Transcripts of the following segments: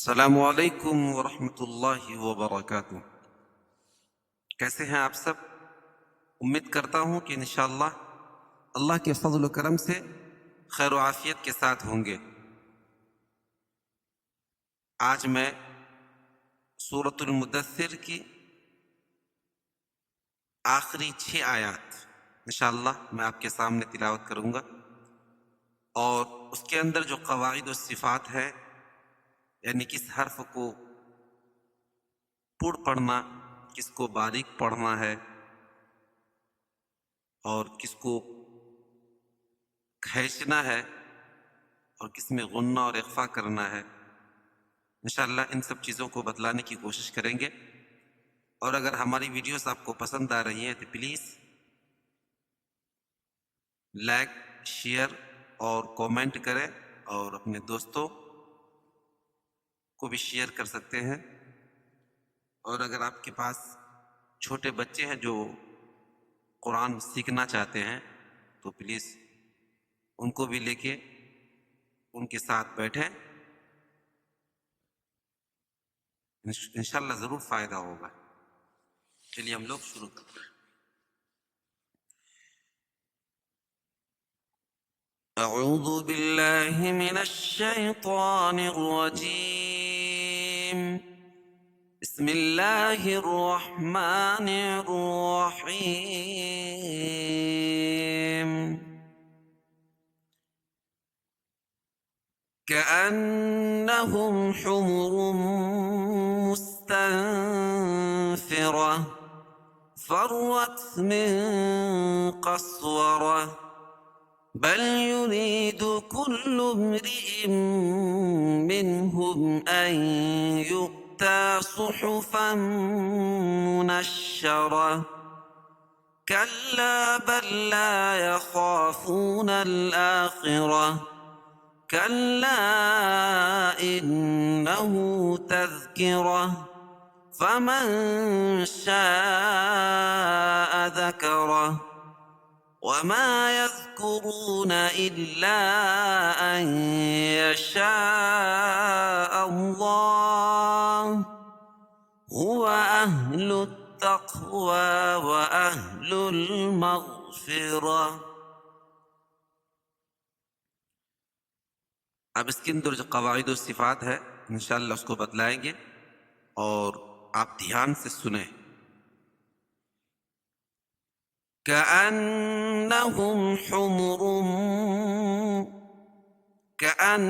السلام علیکم ورحمۃ اللہ وبرکاتہ۔ کیسے ہیں آپ سب؟ امید کرتا ہوں کہ انشاءاللہ اللہ کے فضل و کرم سے خیر و عافیت کے ساتھ ہوں گے۔ آج میں سورۃ المدثر کی آخری 6 آیات انشاءاللہ میں آپ کے سامنے تلاوت کروں گا، اور اس کے اندر جو قواعد و صفات ہیں، یعنی کس حرف کو پڑ پڑھنا، کس کو باریک پڑھنا ہے، اور کس کو کھینچنا ہے، اور کس میں غنہ اور اخفا کرنا ہے، انشاءاللہ ان سب چیزوں کو بتلانے کی کوشش کریں گے۔ اور اگر ہماری ویڈیوز آپ کو پسند آ رہی ہیں تو پلیز لائک، شیئر اور کومنٹ کریں، اور اپنے دوستوں کو بھی شیئر کر سکتے ہیں۔ اور اگر آپ کے پاس چھوٹے بچے ہیں جو قرآن سیکھنا چاہتے ہیں تو پلیز ان کو بھی لے کے ان کے ساتھ بیٹھیں، انشاءاللہ ضرور فائدہ ہوگا۔ چلیے ہم لوگ شروع کرتے ہیں۔ اعوذ باللہ من الشیطان الرجیم، بسم اللہ الرحمن الرحیم۔ كأنهم حمر مستنفرة فرت من قسورة بل يريد كل امرئ منهم أن يؤتى صحفا منشرة كلا بل لا يخافون الآخرة كلا إنه تذكرة فمن شاء ذكره وما يذكرون إلا أن يشاء الله هو أهل التقوى وأهل المغفرة۔ اب اس کے اندر جو قواعد و صفات ہے انشاءاللہ اس کو بتلائیں گے، اور آپ دھیان سے سنیں۔ كأنهم حمر، كأن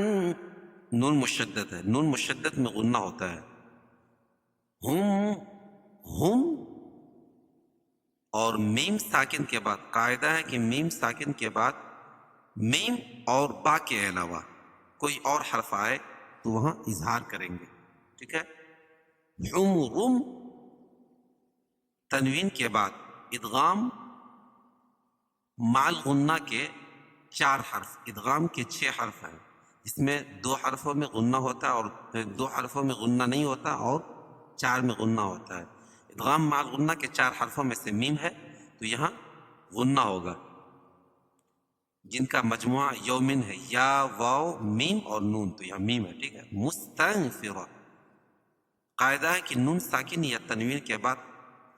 نون مشدد ہے، نون مشدد میں غنہ ہوتا ہے۔ ہم اور میم ساکن کے بعد قاعدہ ہے کہ میم ساکن کے بعد میم اور با کے علاوہ کوئی اور حرف آئے تو وہاں اظہار کریں گے، ٹھیک ہے؟ حمرم، تنوین کے بعد ادغام مع الغنہ کے 4 حرف، ادغام کے 6 حرف ہیں، اس میں 2 حرفوں میں غنہ ہوتا ہے، اور 2 حرفوں میں غنہ نہیں ہوتا، اور 4 میں غنہ ہوتا ہے۔ ادغام مع الغنہ کے 4 حرفوں میں سے میم ہے تو یہاں غنہ ہوگا، جن کا مجموعہ یومن ہے، یا واو میم اور نون، تو یہاں میم ہے، ٹھیک ہے؟ مستنفرہ، قاعدہ ہے کہ نون ساکن یا تنوین کے بعد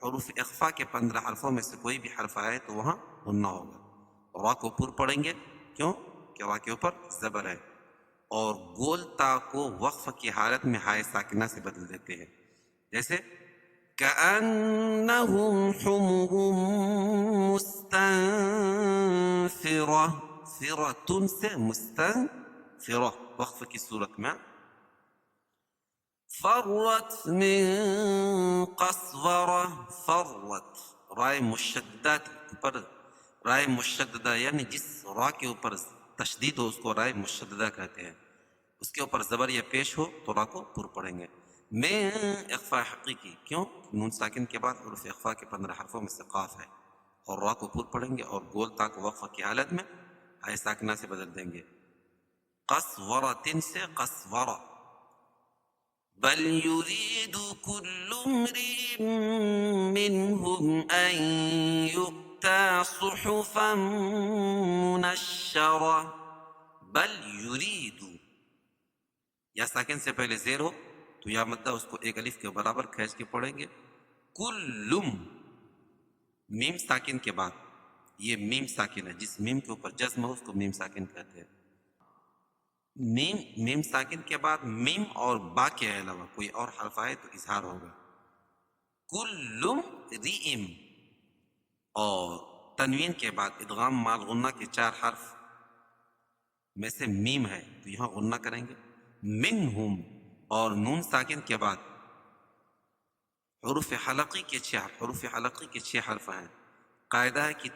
حروف اخفا کے 15 حرفوں میں سے کوئی بھی حرف آئے تو وہاں غنہ ہوگا۔ را کو پر پڑھیں گے، کیوں کہ را کے اوپر زبر ہے، اور گول تا کو وقف کی حالت میں ہائے ساکنہ سے بدل دیتے ہیں، جیسے كأنهم حمر مستنفرة، فرة سے مستنفرة وقف کی صورت میں، فرت من قسورة، فرت رائے مشدد پر، رائے مشددہ یعنی جس را کے اوپر تشدید ہو اس کو رائے مشددہ کہتے ہیں، اس کے اوپر زبر یا پیش ہو تو را کو پر پڑھیں گے۔ میں اخفاء حقیقی، کیوں؟ نون ساکن کے بعد حروف اخفاء کے 15 حرفوں میں سے قاف ہے، اور را کو پر پڑھیں گے، اور گول تا کو وقف کی حالت میں ہائے ساکنہ سے بدل دیں گے۔ قسورة سے قسورة، بل يريد كل امرئ منهم أن يؤتى صحفا منشرة، بل يريد، یا ساکن سے پہلے زیر ہو تو یا مدہ اس کو ایک الف کے برابر کھینچ کے پڑھیں گے. کلم میم ساکن کے بعد، یہ میم ساکن ہے، جس میم کے اوپر جزم ہو اس کو میم ساکن کہتے ہیں. میم ساکن کے بعد میم اور با کے علاوہ کوئی اور حرف آئے تو اظہار ہوگا. کلم ریم، اور تنوین کے بعد ادغام مال غنہ کے 4 حرف میں سے میم ہے تو یہاں غنہ کریں گے. منہم، اور نون ساکن کے بعد حروف حلقی کے 6 حرف ہیں. قاعدہ ہے کہ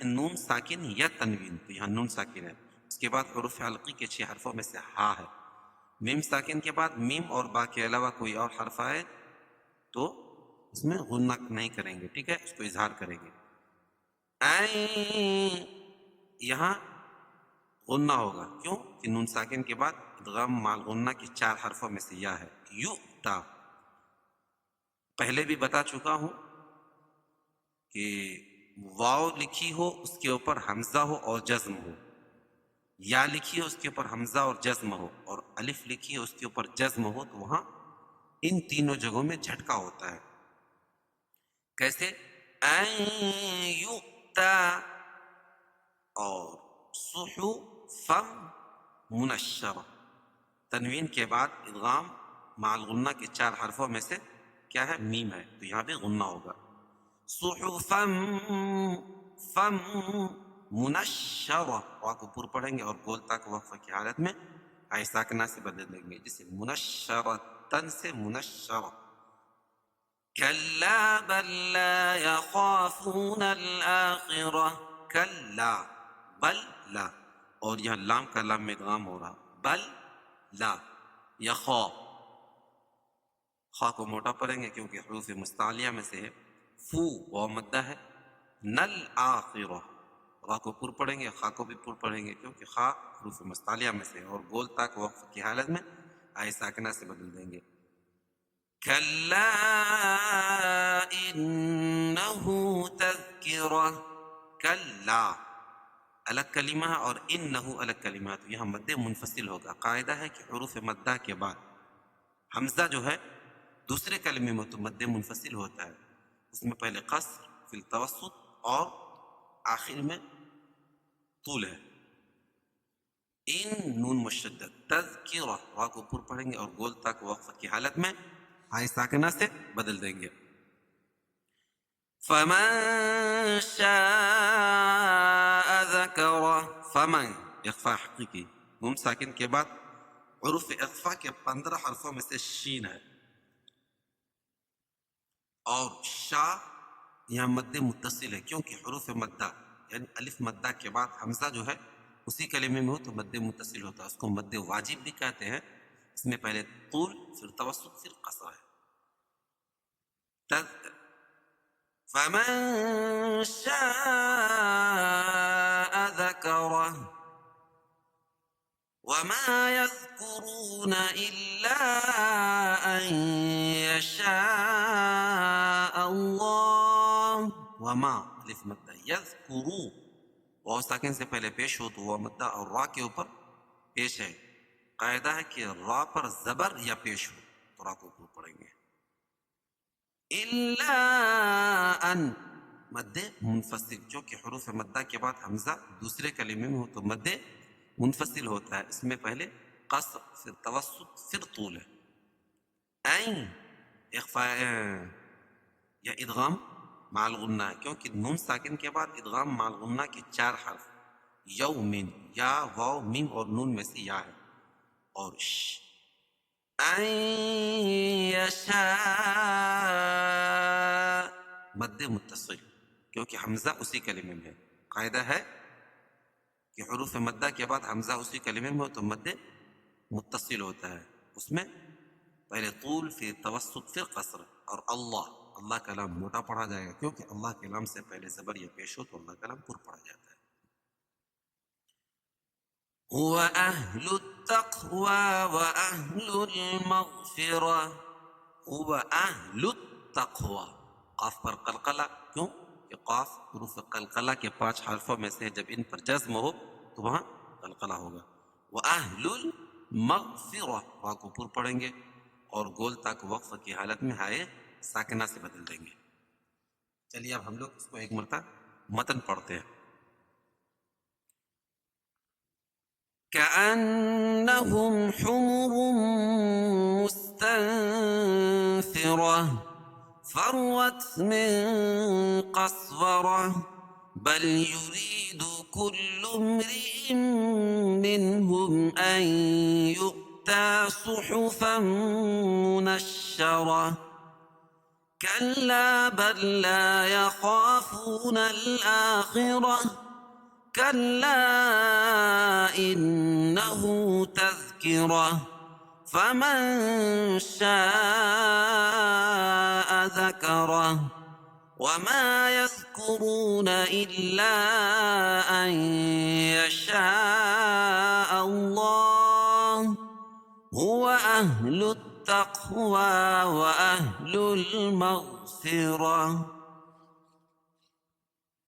نون ساکن یا تنوین، تو یہاں نون ساکن ہے، اس کے بعد حروف حلقی کے 6 حرفوں میں سے ہا ہے. میم ساکن کے بعد میم اور با کے علاوہ کوئی اور حرف آئے تو اس میں غنہ نہیں کریں گے، ٹھیک ہے، اس کو اظہار کریں گے. یہاں غنہ ہوگا، کیوں کہ نون ساکن کے بعد ادغام مال غنہ کے 4 حرفوں میں سے یا ہے. یؤتا، پہلے بھی بتا چکا ہوں کہ واو لکھی ہو اس کے اوپر حمزہ ہو اور جزم ہو، یا لکھی ہو اس کے اوپر حمزہ اور جزم ہو، اور الف لکھی ہو اس کے اوپر جزم ہو، تو وہاں ان تینوں جگہوں میں جھٹکا ہوتا ہے. کیسے؟ یؤتا، اور صحفا منشرہ، تنوین کے بعد ادغام مع الغنہ کے 4 حرفوں میں سے کیا ہے؟ میم ہے، تو یہاں بھی غنہ ہوگا. صحفا فم منشرہ، واو کو پر پڑھیں گے اور گول تک وقفہ کی حالت میں آئے ساکنہ سے بدل دیں گے، جسے منشرتن سے منشرہ. کلا بل لا یخافون الآخرہ، کلا بل لا، اور یہاں لام کا لام میں ادغام ہو رہا، بل لا یخا، خا کو موٹا پڑھیں گے کیونکہ حروف مستعلیہ میں سے ہے. فو واو مدہ ہے. نل آخرہ، را کو پر پڑھیں گے، خا کو بھی پر پڑھیں گے کیونکہ خا حروف مستعلیہ میں سے ہے، اور گول تک وقف کی حالت میں آئے ساکنہ سے بدل دیں گے. کلا انہ تذکرہ، کلا الگ کلمہ ہے اور انہ الگ کلمہ ہے، تو یہاں مد منفصل ہوگا. قاعدہ ہے کہ حروف مدہ کے بعد حمزہ جو ہے دوسرے کلمے میں تو مد منفصل ہوتا ہے، اس میں پہلے قصر، پھر توسط، اور آخر میں طول ہے. ان نون مشدد، تذکرہ، را کو پر پڑھیں گے اور گول تک وقف کی حالت میں آئے ساکنہ سے بدل دیں گے. فمن شاء ذکرہ، فمن اخفاء حقیقی، نون ساکن کے بعد حروف اخفاء کے 15 حرفوں میں سے شین ہے، اور شا یہاں مد متصل ہے کیونکہ حروف مدہ یعنی الف مدہ کے بعد حمزہ جو ہے اسی کلمے میں ہو تو مد متصل ہوتا ہے، اس کو مد واجب بھی کہتے ہیں. اس میں پہلے طول، پھر توسط، پھر قصر ہے. فمن شاء ذکرہ وما يذكرون إلا أن يشاء الله. وما الف مدہ، یذکرو واو ساکن سے پہلے پیش ہو تو وہ مدہ اور را کے اوپر پیش ہے. قاعدہ ہے کہ را پر زبر یا پیش ہو تو را کو اوپر پڑھیں گے. الا ان مد منفصل، کیونکہ حروف مدہ کے بعد حمزہ دوسرے کلمے میں ہو تو مد منفصل ہوتا ہے، اس میں پہلے قصر، پھر توسط، پھر طول ہے. این اخفاء یا ادغام مع الغنہ ہے کیونکہ نون ساکن کے بعد ادغام مع الغنہ کے 4 حرف یومن، یا واو میم اور نون میں سے یا ہے، اور این یشاء مد متصل کیونکہ حمزہ اسی کلمے میں ہے. قاعدہ ہے کہ حروف مدہ کے بعد حمزہ اسی کلمے میں ہو تو مد متصل ہوتا ہے، اس میں پہلے طول، پھر توسط، پھر قصر. اور اللہ کا لام موٹا پڑھا جائے گا کیونکہ اللہ کے لام سے پہلے زبر یا پیش ہو تو اللہ کا لام پر پڑھا جاتا ہے. هو اہل التقوى واہل المغفرہ، هو اہل التقوى، قاف پر قلقلہ، کیوں کہ قاف حروف قلقلہ کے 5 حرفوں میں سے جب ان پر جزم ہو تو وہاں قلقلہ ہوگا. وَأَهْلُ مغفرہ را کو پر پڑھیں گے اور گول تک وقف کی حالت میں ہائے ساکنہ سے بدل دیں گے. چلیے اب ہم لوگ اس کو ایک مرتبہ متن پڑھتے ہیں. كأنهم حمر مستنفرة فرت من قسورة بل يريد كل امرئ منهم أن يؤتى صحفا منشرة كلا بل لا يخافون الآخرة كلا إنه تذكرة فمن شاء ذكره وما يذكرون إلا أن يشاء الله هو أهل التقوى وأهل المغفرة.